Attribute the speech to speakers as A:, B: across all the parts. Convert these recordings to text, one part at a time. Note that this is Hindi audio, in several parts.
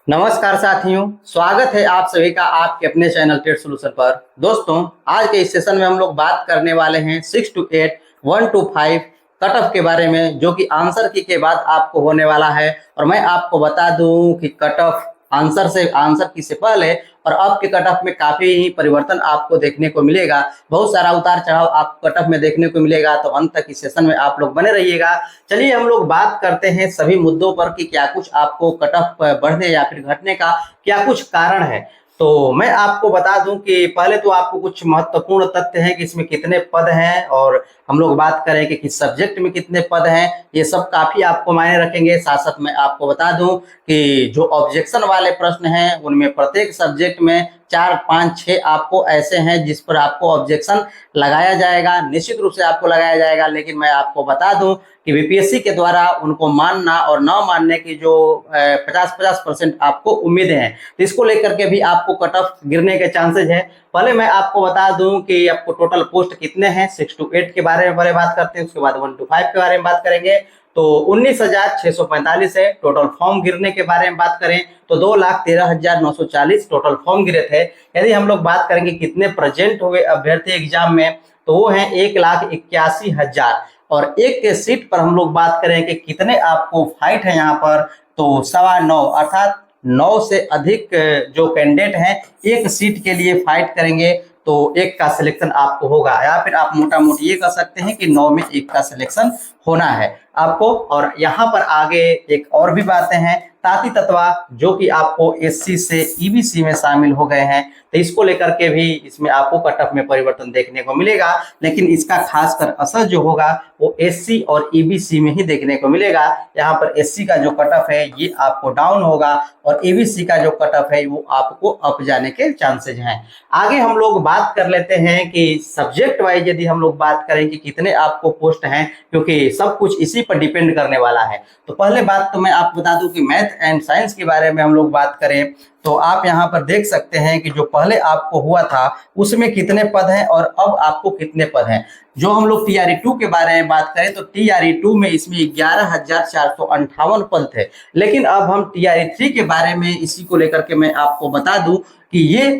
A: नमस्कार साथियों, स्वागत है आप सभी का आपके अपने चैनल टेट सोल्यूशन पर। दोस्तों, आज के इस सेशन में हम लोग बात करने वाले हैं 6 to 8 1 to 5 कट ऑफ के बारे में, जो कि आंसर की के बाद आपको होने वाला है। और मैं आपको बता दूं कि कट ऑफ आंसर की से पहले और अब के कट ऑफ में काफी ही परिवर्तन आपको देखने को मिलेगा। बहुत सारा उतार चढ़ाव आपको कट ऑफ में देखने को मिलेगा, तो अंत तक इस सेशन में आप लोग बने रहिएगा। चलिए हम लोग बात करते हैं सभी मुद्दों पर कि क्या कुछ आपको कट ऑफ बढ़ने या फिर घटने का क्या कुछ कारण है। तो मैं आपको बता दूं कि पहले तो आपको कुछ महत्वपूर्ण तथ्य हैं कि इसमें कितने पद हैं, और हम लोग बात करें कि किस सब्जेक्ट में कितने पद हैं। ये सब काफी आपको मायने रखेंगे। साथ साथ मैं आपको बता दूं कि जो ऑब्जेक्शन वाले प्रश्न हैं उनमें प्रत्येक सब्जेक्ट में 4, 5, 6 आपको ऐसे हैं जिस पर आपको ऑब्जेक्शन लगाया जाएगा, निश्चित रूप से आपको लगाया जाएगा। लेकिन मैं आपको बता दूं कि बीपीएससी के द्वारा उनको मानना और न मानने की जो 50-50% आपको उम्मीदें हैं, तो इसको लेकर के भी आपको कट ऑफ गिरने के चांसेस है। पहले मैं आपको बता दूं कि आपको टोटल पोस्ट कितने हैं। 6 to 8 के बारे में पहले बात करते हैं, उसके बाद 1 to 5 के बारे में बात करेंगे। तो 19,645 है। टोटल फॉर्म गिरने के बारे में बात करें तो 2,13,940 टोटल फॉर्म गिरे थे। यदि हम लोग बात करेंगे कितने प्रेजेंट हुए अभ्यर्थी एग्जाम में, तो वो हैं 1,81,000। और एक के सीट पर हम लोग बात करें कि कितने आपको फाइट है यहाँ पर, तो 9.25, अर्थात 9 से अधिक जो कैंडिडेट हैं एक सीट के लिए फाइट करेंगे, तो एक का सिलेक्शन आपको होगा। या फिर आप मोटा मोटी ये कह सकते हैं कि 9 में एक का सिलेक्शन होना है आपको। और यहाँ पर आगे एक और भी बातें हैं, ताती तत्वा जो कि आपको एससी से ईबीसी में शामिल हो गए हैं, तो इसको लेकर के भी इसमें आपको कट ऑफ में परिवर्तन देखने को मिलेगा। लेकिन इसका खासकर असर जो होगा वो एससी और ईबीसी में ही देखने को मिलेगा। यहाँ पर एससी का जो कट ऑफ है ये आपको डाउन होगा, और ईबीसी का जो कट ऑफ है वो आपको अप जाने के चांसेस हैं। आगे हम लोग बात कर लेते हैं कि सब्जेक्ट वाइज यदि हम लोग बात करें कि कितने आपको पोस्ट हैं, क्योंकि सब कुछ इसी पर डिपेंड करने वाला है। तो पहले बात तो मैं आपको बता दूं कि मैथ एंड साइंस के बारे में हम लोग बात करें तो आप यहाँ पर देख सकते हैं कि जो पहले आपको हुआ था उसमें कितने पद हैं और अब आपको कितने पद हैं। जो हम लोग टीआरई 2 के बारे में बात करें तो टीआरई 2 में इसमें 11,458 पद थे। लेकिन अब हम टीआरई 3 के बारे में इसी को लेकर के मैं आपको बता दूं कि ये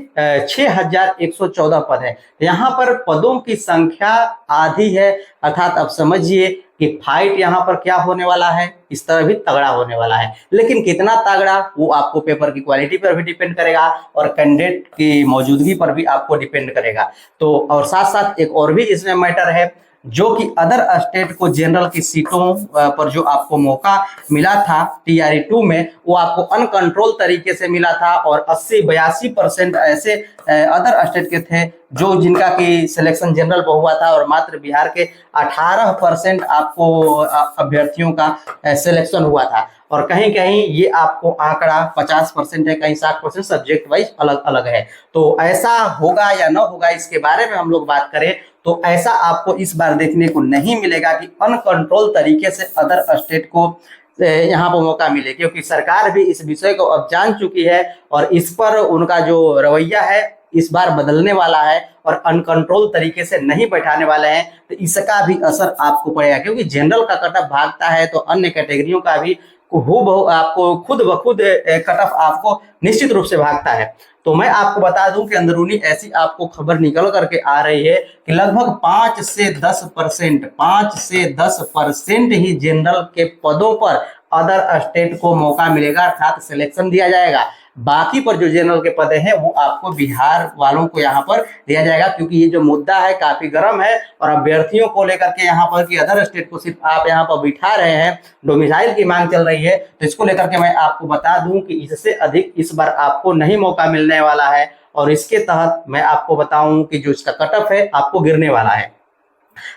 A: 6,114 पद है। यहाँ पर पदों की संख्या आधी है, अर्थात अब समझिए कि फाइट यहाँ पर क्या होने वाला है, इस तरह भी तगड़ा होने वाला है। लेकिन कितना तगड़ा वो आपको पेपर की क्वालिटी पर भी डिपेंड करेगा और कैंडिडेट की मौजूदगी पर भी आपको डिपेंड करेगा। तो और साथ साथ एक और भी इसमें मैटर है, जो कि अदर स्टेट को जनरल की सीटों पर जो आपको मौका मिला था टीआरई 2 में, वो आपको अनकंट्रोल तरीके से मिला था। और 80-82% ऐसे अदर स्टेट के थे जो जिनका की सिलेक्शन जनरल पर हुआ था, और मात्र बिहार के 18% आपको अभ्यर्थियों का सिलेक्शन हुआ था। और कहीं कहीं ये आपको आंकड़ा 50% है, कहीं 60% सब्जेक्ट वाइज अलग अलग है। तो ऐसा होगा या न होगा इसके बारे में हम लोग बात करें तो ऐसा आपको इस बार देखने को नहीं मिलेगा कि अनकंट्रोल तरीके से अदर स्टेट को यहाँ पर मौका मिले, क्योंकि सरकार भी इस विषय को अब जान चुकी है और इस पर उनका जो रवैया है इस बार बदलने वाला है और अनकंट्रोल तरीके से नहीं बैठाने वाले हैं। तो इसका भी असर आपको पड़ेगा, क्योंकि जनरल का कट ऑफ भागता है तो अन्य कैटेगरियों का भी आपको खुद ब खुद कट ऑफ आपको निश्चित रूप से भागता है। तो मैं आपको बता दूं कि अंदरूनी ऐसी आपको खबर निकल करके आ रही है कि लगभग 5 से 10% ही जनरल के पदों पर अदर स्टेट को मौका मिलेगा, अर्थात सिलेक्शन दिया जाएगा। बाकी पर जो जनरल के पद हैं वो आपको बिहार वालों को यहाँ पर दिया जाएगा, क्योंकि ये जो मुद्दा है काफी गर्म है और अभ्यर्थियों को लेकर के यहाँ पर कि अदर स्टेट को सिर्फ आप यहाँ पर बिठा रहे हैं, डोमिसाइल की मांग चल रही है। तो इसको लेकर के मैं आपको बता दूं कि इससे अधिक इस बार आपको नहीं मौका मिलने वाला है, और इसके तहत मैं आपको बताऊं कि जो इसका कट ऑफ है आपको गिरने वाला है।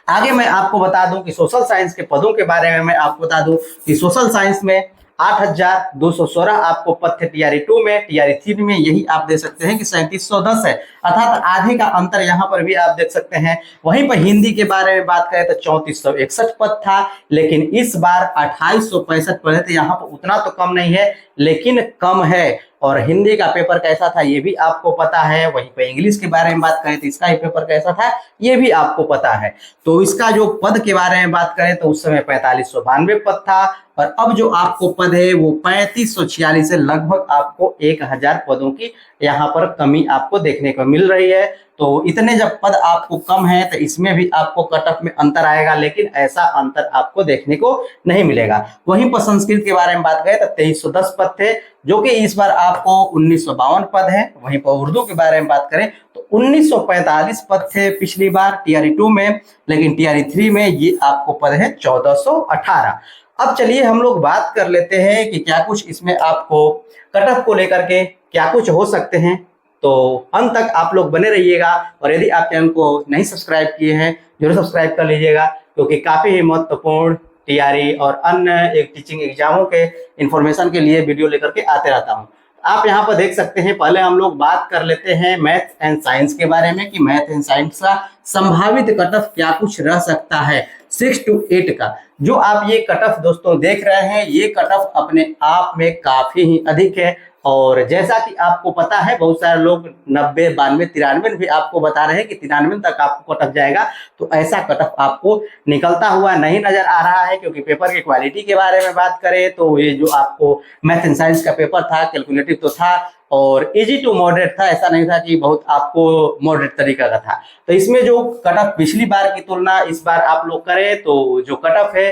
A: आगे मैं आपको बता दूं कि सोशल साइंस के पदों के बारे में मैं आपको बता दूं कि सोशल साइंस में 8,216 आपको पद थे टीआरई 2 में। टीआरई 3 में यही आप देख सकते हैं कि 3710 है, अर्थात आधे का अंतर यहाँ पर भी आप देख सकते हैं। वहीं पर हिंदी के बारे में बात करें तो 3461 पद था, लेकिन इस बार 2865 पद थे। यहाँ पर उतना तो कम नहीं है, लेकिन कम है। और हिंदी का पेपर कैसा था ये भी आपको पता है। वहीं पे इंग्लिश के बारे में बात करें तो इसका ही पेपर कैसा था ये भी आपको पता है। तो इसका जो पद के बारे में बात करें तो उस समय 4592 पद था, और अब जो आपको पद है वो 3546 है। लगभग आपको 1000 पदों की यहाँ पर कमी आपको देखने को मिल रही है। तो इतने जब पद आपको कम है तो इसमें भी आपको कट ऑफ में अंतर आएगा, लेकिन ऐसा अंतर आपको देखने को नहीं मिलेगा। वहीं पर संस्कृत के बारे में बात करें तो 2310 पद थे, जो कि इस बार आपको 1952 पद है। वहीं पर उर्दू के बारे में बात करें तो 1945 पद थे पिछली बार टीआरई 2 में, लेकिन टीआरई 3 में ये आपको पद है 1418। अब चलिए हम लोग बात कर लेते हैं कि क्या कुछ इसमें आपको कट ऑफ को लेकर के क्या कुछ हो सकते हैं। तो अंत तक आप लोग बने रहिएगा, और यदि आप चैनल को नहीं सब्सक्राइब किए हैं जरूर सब्सक्राइब कर लीजिएगा, क्योंकि काफी ही महत्वपूर्ण टीआरई और अन्य एक टीचिंग एग्जामों के इंफॉर्मेशन के लिए वीडियो लेकर के आते रहता हूं। आप यहाँ पर देख सकते हैं। पहले हम लोग बात कर लेते हैं मैथ एंड साइंस के बारे में कि मैथ एंड साइंस का संभावित कट ऑफ क्या कुछ रह सकता है 6 to 8 का। जो आप ये कट ऑफ दोस्तों देख रहे हैं ये कट ऑफ अपने आप में काफी ही अधिक है। और जैसा कि आपको पता है बहुत सारे लोग 90, 92, 93 भी आपको बता रहे हैं कि 93 तक आपको कट ऑफ जाएगा। तो ऐसा कट ऑफ आपको निकलता हुआ नहीं नजर आ रहा है, क्योंकि पेपर की क्वालिटी के बारे में बात करें तो ये जो आपको मैथ एंड साइंस का पेपर था कैलकुलेटिव तो था और इजी टू मॉडरेट था। ऐसा नहीं था कि बहुत आपको मॉडरेट तरीका का था। तो इसमें जो कट ऑफ पिछली बार की तुलना इस बार आप लोग करें तो जो कट ऑफ है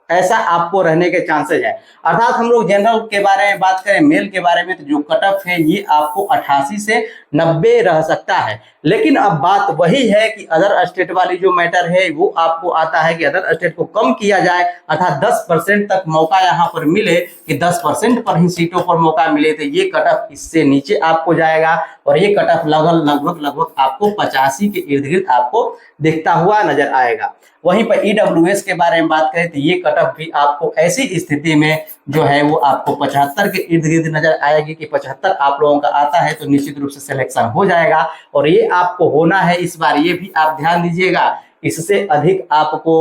A: ऐसा आपको रहने के चांसेस है। अर्थात हम लोग जनरल के बारे में बात करें, मेल के बारे में, तो जो कट ऑफ है ये आपको 88 से 90 रह सकता है। लेकिन अब बात वही है कि अदर स्टेट वाली जो मैटर है वो आपको आता है कि अदर स्टेट को कम किया जाए, अर्थात 10% तक मौका यहाँ पर मिले कि 10% पर ही सीटों पर मौका मिले, तो ये कट ऑफ इससे नीचे आपको जाएगा। और ये कट ऑफ लगभग आपको 85 के इर्द गिर्द आपको दिखता हुआ नजर आएगा। वहीं पर ईडब्ल्यूएस के बारे में बात करें तो ये कट ऑफ भी आपको ऐसी स्थिति में जो है वो आपको 75 के इर्द गिर्द नजर आएगी कि 75 आप लोगों का आता है तो निश्चित रूप से सिलेक्शन हो जाएगा। और ये आपको होना है इस बार, ये भी आप ध्यान दीजिएगा। इससे अधिक आपको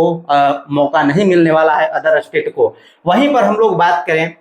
A: मौका नहीं मिलने वाला है अदर स्टेट को। वहीं पर हम लोग बात करें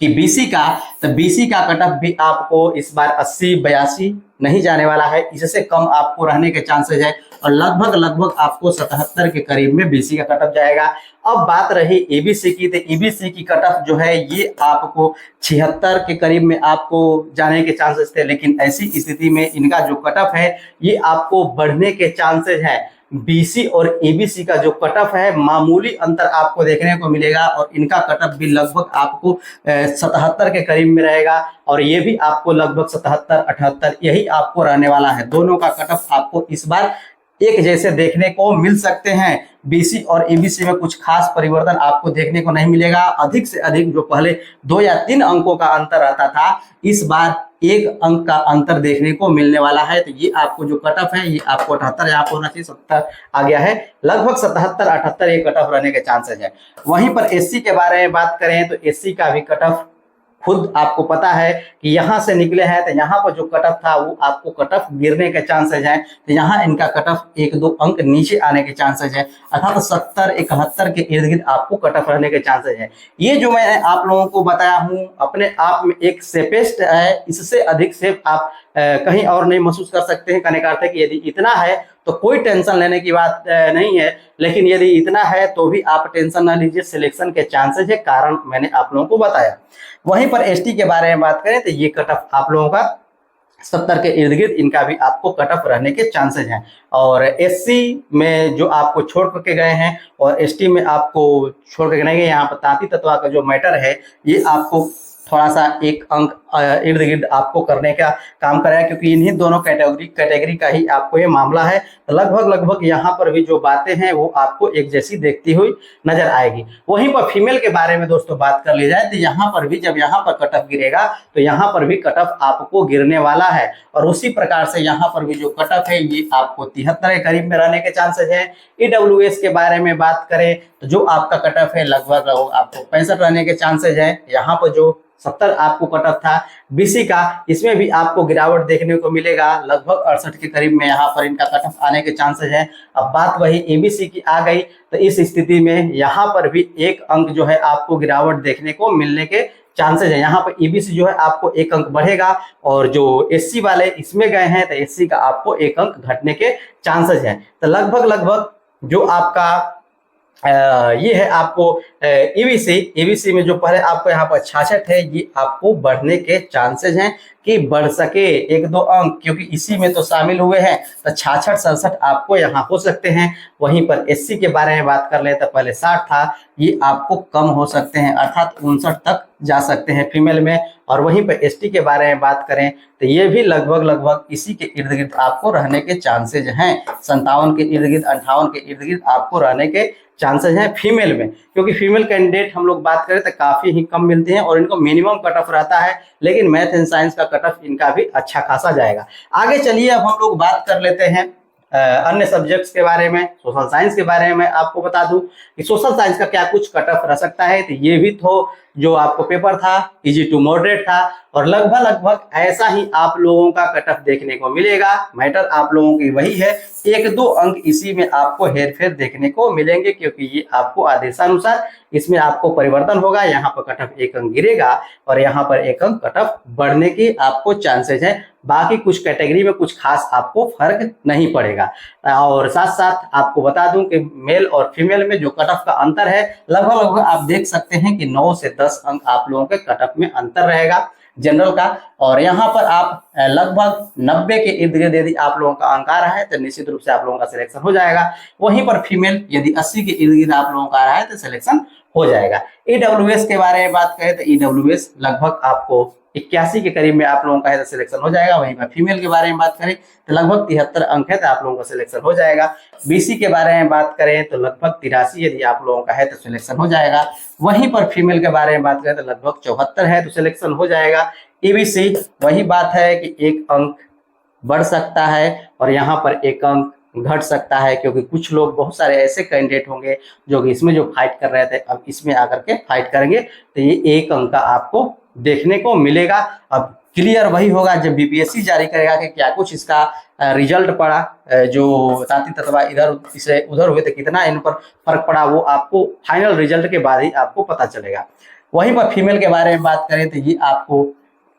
A: कि बीसी का, तो बीसी का कट ऑफ भी आपको इस बार 80-82 नहीं जाने वाला है, इससे कम आपको रहने के चांसेस है। और लगभग आपको 77 के करीब में बीसी का कट ऑफ जाएगा। अब बात रही एबीसी की, तो एबीसी की कट ऑफ जो है ये आपको 76 के करीब में आपको जाने के चांसेस थे, लेकिन ऐसी स्थिति में इनका जो कट ऑफ है ये आपको बढ़ने के चांसेस है। बीसी और एबीसी का जो कट ऑफ है मामूली अंतर आपको देखने को मिलेगा, और इनका कट ऑफ भी लगभग आपको 77 के करीब में रहेगा। और ये भी आपको लगभग 77-78 यही आपको रहने वाला है। दोनों का कट ऑफ आपको इस बार एक जैसे देखने को मिल सकते हैं। बीसी और एबीसी में कुछ खास परिवर्तन आपको देखने को नहीं मिलेगा। अधिक से अधिक जो पहले 2 या 3 अंकों का अंतर आता था, इस बार 1 अंक का अंतर देखने को मिलने वाला है। तो ये आपको जो कट ऑफ है ये आपको 78 यहाँ पर होना चाहिए, 70 आ गया है, लगभग 77-78 ये कट ऑफ रहने के चांसेस है। वहीं पर एससी के बारे में बात करें तो एससी का भी कट ऑफ खुद आपको पता है कि यहाँ से निकले हैं, तो यहाँ पर जो कट ऑफ था वो आपको कट ऑफ गिरने के चांसेस हैं। तो यहाँ इनका कट ऑफ 1-2 अंक नीचे आने के चांसेस है, अर्थात 70-71 के इर्द गिर्द आपको कट ऑफ रहने के चांसेस है। ये जो मैं आप लोगों को बताया हूँ अपने आप में एक सेफेस्ट है, इससे अधिक सेफ आप कहीं और नहीं महसूस कर सकते हैं। कहने का अर्थ है कि यदि इतना है तो कोई टेंशन लेने की बात नहीं है, लेकिन यदि इतना है तो भी आप टेंशन ना लीजिए, सिलेक्शन के चांसेस है, कारण मैंने आप लोगों को बताया। वहीं पर एसटी के बारे में बात करें तो ये कट ऑफ आप लोगों का 70 के इर्द गिर्द इनका भी आपको कट ऑफ रहने के चांसेस हैं। और एससी में जो आपको छोड़ करके गए हैं और एसटी में आपको छोड़ करके नहीं गए, यहाँ पर तांती तत्वा का जो मैटर है ये आपको थोड़ा सा 1 अंक इर्द गिर्द आपको करने का काम करेगा, क्योंकि इन्हीं दोनों कैटेगरी का ही आपको ये मामला है। तो लगभग यहाँ पर भी जो बातें हैं वो आपको एक जैसी देखती हुई नजर आएगी। वहीं पर फीमेल के बारे में दोस्तों बात कर ली जाए तो यहाँ पर भी जब यहाँ पर कट ऑफ गिरेगा तो यहाँ पर भी कट ऑफ आपको गिरने वाला है। और उसी प्रकार से यहाँ पर भी जो कट ऑफ है ये आपको 73 के करीब में रहने के चांसेस है। ईडब्ल्यूएस के बारे में बात करें तो जो आपका कट ऑफ है लगभग आपको 65 रहने के चांसेस है। यहाँ पर जो 70 आपको कट ऑफ था बीसी का, इसमें भी आपको गिरावट देखने को मिलेगा, लगभग 68 के करीब में यहाँ पर इनका कट ऑफ आने के चांसेस है। अब बात वही एबीसी की आ गई, तो इस स्थिति में यहाँ पर भी 1 अंक जो है आपको गिरावट देखने को मिलने के चांसेज है। यहाँ पर ईबीसी जो है आपको 1 अंक बढ़ेगा, और जो एससी वाले इसमें गए हैं तो एससी का आपको 1 अंक घटने के चांसेज हैं। तो लगभग लगभग जो आपका ये है आपको ईबीसी में जो पहले आपको यहाँ पर 66 है, ये आपको बढ़ने के चांसेज हैं कि बढ़ सके 1-2 अंक, क्योंकि इसी में तो शामिल हुए हैं। तो 66-67 आपको यहाँ हो सकते हैं। वहीं पर एससी के बारे में बात कर ले तो पहले 60 था, ये आपको कम हो सकते हैं, अर्थात 59 तक जा सकते हैं फीमेल में। और वहीं पर एसटी के बारे में बात करें तो ये भी लगभग लगभग इसी के इर्द गिर्द आपको रहने के चांसेज हैं। 57 के इर्द गिर्द, 58 के इर्द गिर्द आपको रहने के चांसेज हैं फीमेल में, क्योंकि फीमेल कैंडिडेट हम लोग बात करें तो काफी ही कम मिलते हैं और इनको मिनिमम कट ऑफ रहता है, लेकिन मैथ एंड साइंस का कट ऑफ इनका भी अच्छा खासा जाएगा। आगे चलिए अब हम लोग बात कर लेते हैं अन्य सब्जेक्ट्स के बारे में। सोशल साइंस के बारे में आपको बता दूं कि सोशल साइंस का क्या कुछ कट ऑफ रह सकता है। तो ये भी तो जो आपको पेपर था इजी टू मॉडरेट था, और लगभग लगभग ऐसा ही आप लोगों का कट ऑफ देखने को मिलेगा। मैटर आप लोगों की वही है, 1-2 अंक इसी में आपको हेरफेर देखने को मिलेंगे, क्योंकि ये आपको आदेशानुसार इसमें आपको परिवर्तन होगा। यहाँ पर कट ऑफ 1 अंक गिरेगा और यहाँ पर 1 अंक कट ऑफ बढ़ने की आपको चांसेज है। बाकी कुछ कैटेगरी में कुछ खास आपको फर्क नहीं पड़ेगा। और साथ साथ आपको बता दूं कि मेल और फीमेल में जो कट ऑफ का अंतर है, लगभग लगभग आप देख सकते हैं कि 9 से 10 अंक आप लोगों के कट ऑफ में अंतर रहेगा जनरल का। और यहाँ पर आप लगभग 90 के इर्द गिर्द यदि आप लोगों का अंक आ रहा है तो निश्चित रूप से आप लोगों का सिलेक्शन हो जाएगा। वहीं पर फीमेल यदि 80 के इर्द गिर्द आप लोगों का आ रहा है तो सिलेक्शन हो जाएगा। ईडब्ल्यूएस के बारे में बात करें तो ईडब्ल्यूएस लगभग आपको 81 के करीब में आप लोगों का है तो सिलेक्शन हो जाएगा। वहीं पर फीमेल के बारे में बात करें तो लगभग 73 अंक है तो आप लोगों का सिलेक्शन हो जाएगा। बीसी के बारे में बात करें तो लगभग 83 यदि आप लोगों का है तो सिलेक्शन हो जाएगा। वहीं पर फीमेल के बारे में बात करें तो लगभग 74 है तो सिलेक्शन हो जाएगा। ईबीसी वही बात है कि 1 अंक बढ़ सकता है और यहाँ पर 1 अंक घट सकता है, क्योंकि कुछ लोग, बहुत सारे ऐसे कैंडिडेट होंगे जो कि इसमें जो फाइट कर रहे थे अब इसमें आकर के फाइट करेंगे, तो ये 1 अंक का आपको देखने को मिलेगा। अब क्लियर वही होगा जब बीपीएससी जारी करेगा कि क्या कुछ इसका रिजल्ट पड़ा, जो ताती तत्वा इधर इसे उधर हुए तो कितना इन पर फर्क पड़ा, वो आपको फाइनल रिजल्ट के बाद ही आपको पता चलेगा। वहीं पर फीमेल के बारे में बात करें तो ये आपको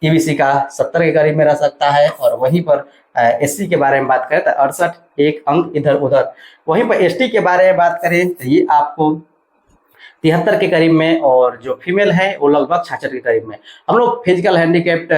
A: ईबीसी का 70 के करीब में रह सकता है, और वहीं पर एससी के बारे में बात करें तो 68, 1 अंक इधर उधर। वहीं पर एसटी के बारे में बात करें तो ये आपको 73 के करीब में, और जो फीमेल है वो लगभग 66 के करीब में। हम लोग फिजिकल हैंडीकैप्ड,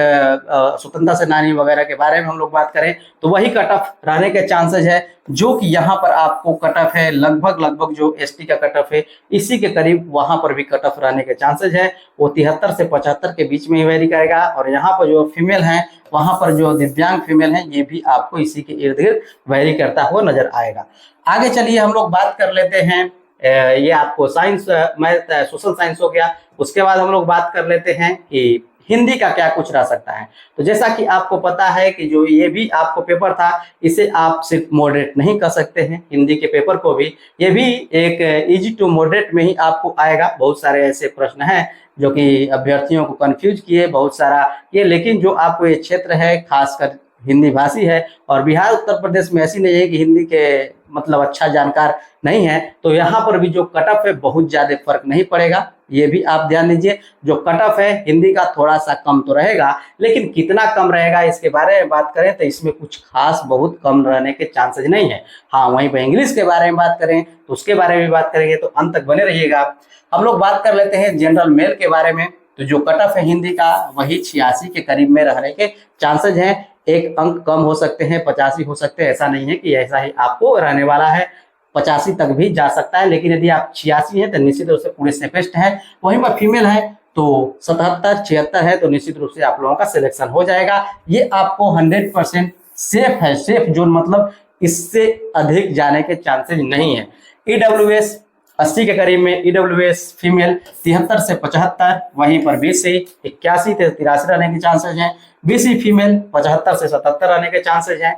A: स्वतंत्रता सेनानी वगैरह के बारे में हम लोग बात करें तो वही कट ऑफ रहने के चांसेज है, जो कि यहाँ पर आपको कट ऑफ है लगभग लगभग जो एसटी का कट ऑफ है इसी के करीब, वहां पर भी कट ऑफ रहने के चांसेज है। वो 73 से 75 के बीच में ही वेरी करेगा। और यहाँ पर जो फीमेल है, वहां पर जो दिव्यांग फीमेल है, ये भी आपको इसी के इर्द गिर्द वेरी करता हुआ नजर आएगा। आगे चलिए हम लोग बात कर लेते हैं, ये आपको साइंस, मैथ, सोशल साइंस हो गया। उसके बाद हम लोग बात कर लेते हैं कि हिंदी का क्या कुछ रह सकता है। तो जैसा कि आपको पता है कि जो ये भी आपको पेपर था, इसे आप सिर्फ मॉडरेट नहीं कर सकते हैं, हिंदी के पेपर को भी ये भी एक इजी टू मॉडरेट में ही आपको आएगा। बहुत सारे ऐसे प्रश्न हैं जो कि अभ्यर्थियों को कंफ्यूज किए बहुत सारा ये, लेकिन जो आपको ये क्षेत्र है खासकर हिंदी भाषी है, और बिहार उत्तर प्रदेश में ऐसी नहीं है कि हिंदी के मतलब अच्छा जानकार नहीं है, तो यहाँ पर भी जो कट ऑफ है बहुत ज्यादा फर्क नहीं पड़ेगा। ये भी आप ध्यान दीजिए, जो कट ऑफ है हिंदी का थोड़ा सा कम तो रहेगा, लेकिन कितना कम रहेगा इसके बारे में बात करें तो इसमें कुछ खास बहुत कम रहने के चांसेस नहीं है। हाँ, वहीं पर इंग्लिश के बारे में बात करें तो उसके बारे में बात करेंगे तो अंत तक बने रहिएगा। हम लोग बात कर लेते हैं जनरल मेल के बारे में। तो जो कट ऑफ है हिंदी का वही 86 के करीब में रहने के चांसेज हैं। 1 अंक कम हो सकते हैं, 85 हो सकते हैं, ऐसा नहीं है कि ऐसा ही आपको रहने वाला है, 85 तक भी जा सकता है। लेकिन यदि आप 86 हैं तो निश्चित रूप से पूरे सेफेस्ट है। वहीं पर फीमेल है तो 77, 76 है तो निश्चित रूप से आप लोगों का सिलेक्शन हो जाएगा। ये आपको 100% सेफ है, सेफ जोन मतलब इससे अधिक जाने के चांसेस नहीं है। ईडब्ल्यूएस 80 के करीब में, ईडब्ल्यूएस फीमेल 73 से 75, वहीं पर बीसी 81 से 83 रहने के चांसेस हैं। बीसी फीमेल 75 से 77 रहने के चांसेस हैं।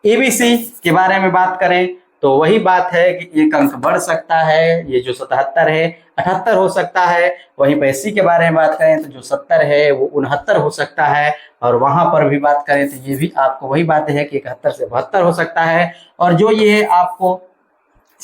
A: ईबीसी के बारे में बात करें तो वही बात है कि 1 अंक बढ़ सकता है, ये जो 77 है 78 हो सकता है। वहीं पर एससी के बारे में बात करें तो जो 70 है वो 69 हो सकता है, और वहां पर भी बात करें तो ये भी आपको वही बात है कि 71 से 72 हो सकता है। और जो ये आपको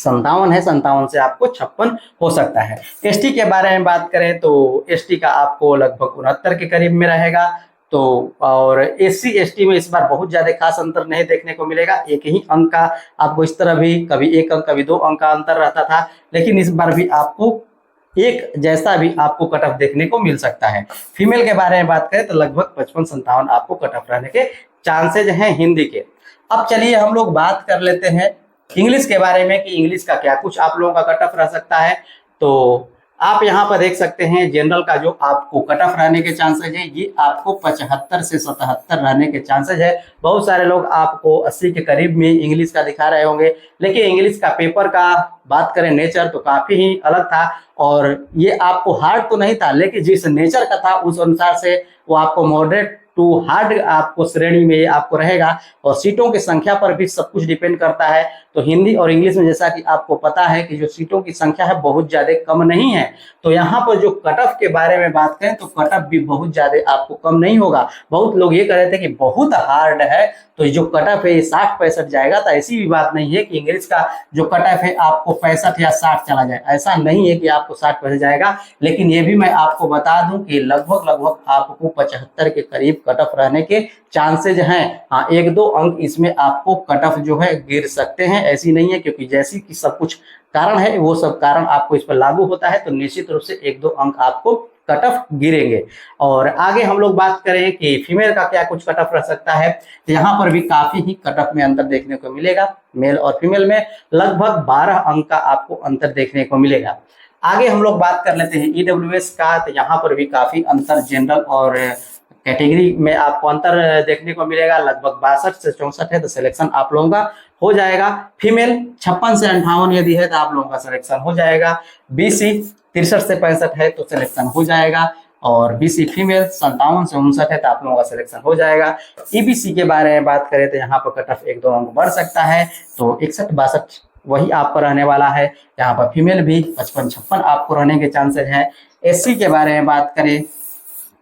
A: 57 है, 57 से आपको 56 हो सकता है। एसटी के बारे में बात करें तो एसटी का आपको लगभग 69 के करीब में रहेगा। तो और एससी एसटी में इस बार बहुत ज्यादा खास अंतर नहीं देखने को मिलेगा, एक ही अंक का आपको इस तरह भी कभी 1 अंक कभी 2 अंक का अंतर रहता था, लेकिन इस बार भी आपको एक जैसा भी आपको कट ऑफ देखने को मिल सकता है। फीमेल के बारे में बात करें तो लगभग 55-57 आपको कट ऑफ रहने के चांसेज हैं हिंदी के। अब चलिए हम लोग बात कर लेते हैं इंग्लिश के बारे में कि इंग्लिश का क्या कुछ आप लोगों का कट ऑफ रह सकता है। तो आप यहाँ पर देख सकते हैं जनरल का जो आपको कट ऑफ रहने के चांसेज है ये आपको 75 से 77 रहने के चांसेज है। बहुत सारे लोग आपको 80 के करीब में इंग्लिश का दिखा रहे होंगे, लेकिन इंग्लिश का पेपर का बात करें नेचर तो काफी ही अलग था और ये आपको हार्ड तो नहीं था, लेकिन जिस नेचर का था उस अनुसार से वो आपको मॉडरेट टू हार्ड आपको श्रेणी में आपको रहेगा। और सीटों की संख्या पर भी सब कुछ डिपेंड करता है। तो हिंदी और इंग्लिश में जैसा कि आपको पता है कि जो सीटों की संख्या है बहुत ज्यादा कम नहीं है, तो यहाँ पर जो कट ऑफ के बारे में बात करें तो कट ऑफ भी बहुत ज्यादा आपको कम नहीं होगा। बहुत लोग ये कह रहे थे कि बहुत हार्ड है तो जो कट ऑफ है ये 60-65 जाएगा, तो ऐसी भी बात नहीं है कि इंग्लिश का जो कट ऑफ है आपको 65 या 60 चला जाए, ऐसा नहीं है कि आपको 60-65 जाएगा। लेकिन ये भी मैं आपको बता दूं कि लगभग आपको 75 के करीब कट ऑफ रहने के चांसेज हैं। हाँ, 1-2 अंक इसमें आपको कट ऑफ जो है गिर सकते हैं, ऐसी नहीं है, क्योंकि जैसी कि सब कुछ कारण है वो सब कारण आपको इस पर लागू होता है, तो निश्चित रूप से 1-2 अंक आपको कट ऑफ गिरेंगे। और आगे हम लोग बात करें कि फीमेल का क्या कुछ कट ऑफ रह सकता है, तो यहाँ पर भी काफी ही कट ऑफ में अंतर देखने को मिलेगा। मेल और फीमेल में लगभग 12 अंक का आपको अंतर देखने को मिलेगा। आगे हम लोग बात कर लेते हैं ईडब्ल्यूएस का, तो यहाँ पर भी काफी अंतर जनरल और कैटेगरी में आपको अंतर देखने को मिलेगा। लगभग 62 से 64 है तो सिलेक्शन आप लोगों का हो जाएगा। फीमेल 56 से 58 यदि है तो आप लोगों का सिलेक्शन हो जाएगा। बीसी 63 से 65 है तो सिलेक्शन हो जाएगा। और बीसी फीमेल 57 से 59 है तो आप लोगों का सिलेक्शन हो जाएगा। ईबीसी के बारे में बात करें तो यहाँ पर कट ऑफ 1-2 अंक बढ़ सकता है, तो 61-62 वही आपको रहने वाला है। यहाँ पर फीमेल भी 55-56 आपको रहने के चांसेस हैं। एससी के बारे में बात करें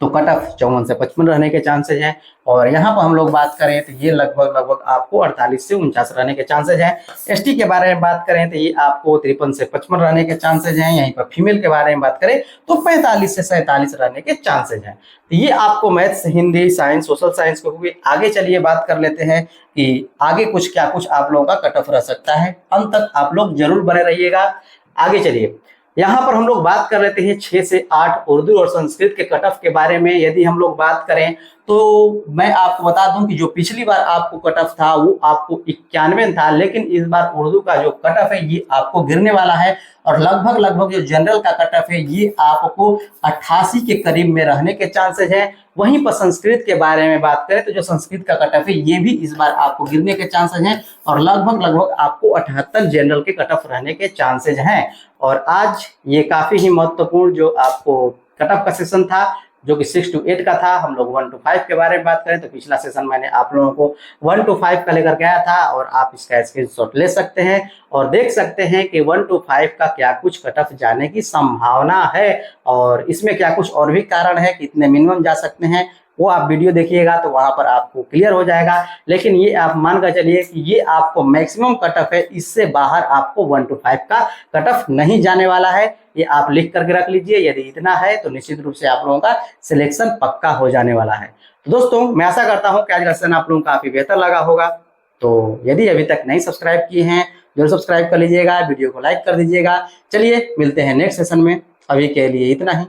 A: तो कट ऑफ 54 से 55 रहने के चांसेस हैं। और यहाँ पर हम लोग बात करें तो ये लगभग आपको 48 से 49 रहने के चांसेस हैं। एसटी के बारे में बात करें तो ये आपको 53 से 55 रहने के चांसेस हैं। यहीं पर फीमेल के बारे में बात करें तो 45 से 47 रहने के चांसेस हैं। तो ये आपको maths, Hindi, science, social science को हुए। आगे चलिए बात कर लेते हैं कि आगे कुछ क्या कुछ आप लोगों का कट ऑफ रह सकता है। अंत तक आप लोग जरूर बने रहिएगा। आगे चलिए यहाँ पर हम लोग बात कर लेते हैं 6 से 8 उर्दू और संस्कृत के कट ऑफ के बारे में। यदि हम लोग बात करें तो मैं आपको बता दूं कि जो पिछली बार आपको कट ऑफ था वो आपको 91 था, लेकिन इस बार उर्दू का जो कट ऑफ है ये आपको गिरने वाला है। और लगभग जो जनरल का कट ऑफ है ये आपको 88 के करीब में रहने के चांसेस हैं। वहीं पर संस्कृत के बारे में बात करें तो जो संस्कृत का कट ऑफ है ये भी इस बार आपको गिरने के चांसेस हैं और लगभग आपको 78 जनरल के कट ऑफ रहने के चांसेस हैं। और आज ये काफी ही महत्वपूर्ण जो आपको कट ऑफ का सेशन था जो कि 6 to 8 का था। हम लोग 1 to 5 के बारे में बात करें तो पिछला सेशन मैंने आप लोगों को 1 to 5 का लेकर गया था और आप इसका स्क्रीनशॉट ले सकते हैं और देख सकते हैं कि 1 to 5 का क्या कुछ कट ऑफ जाने की संभावना है और इसमें क्या कुछ और भी कारण है, कितने मिनिमम जा सकते हैं, वो आप वीडियो देखिएगा तो वहां पर आपको क्लियर हो जाएगा। लेकिन ये आप मान कर चलिए कि ये आपको मैक्सिमम कट ऑफ है, इससे बाहर आपको 1 to 5 का कट ऑफ नहीं जाने वाला है। ये आप लिख करके रख लीजिए, यदि इतना है तो निश्चित रूप से आप लोगों का सिलेक्शन पक्का हो जाने वाला है। तो दोस्तों मैं आशा करता हूं कि आज का सेशन आप लोगों को काफी बेहतर लगा होगा। तो यदि अभी तक नहीं सब्सक्राइब किए हैं जरूर सब्सक्राइब कर लीजिएगा, वीडियो को लाइक कर दीजिएगा। चलिए मिलते हैं नेक्स्ट सेशन में, अभी के लिए इतना ही।